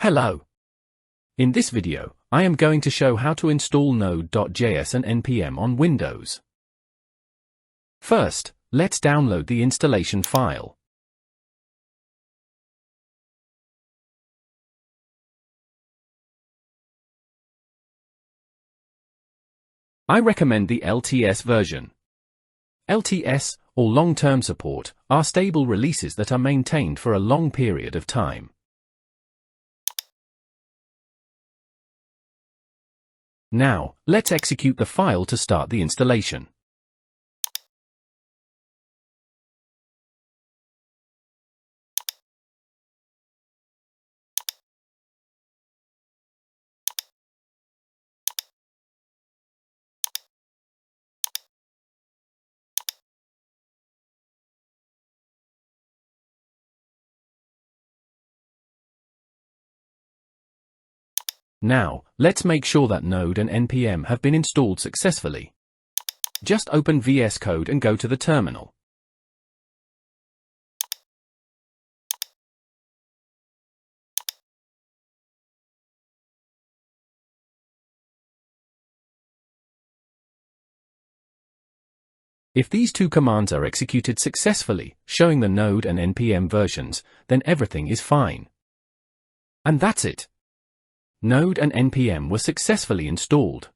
Hello. In this video, I am going to show how to install Node.js and npm on Windows. First, let's download the installation file. I recommend the LTS version. LTS, or long-term support, are stable releases that are maintained for a long period of time. Now, let's execute the file to start the installation. Now, let's make sure that Node and npm have been installed successfully. Just open VS Code and go to the terminal. If these two commands are executed successfully, showing the Node and npm versions, then everything is fine. And that's it. Node and npm were successfully installed.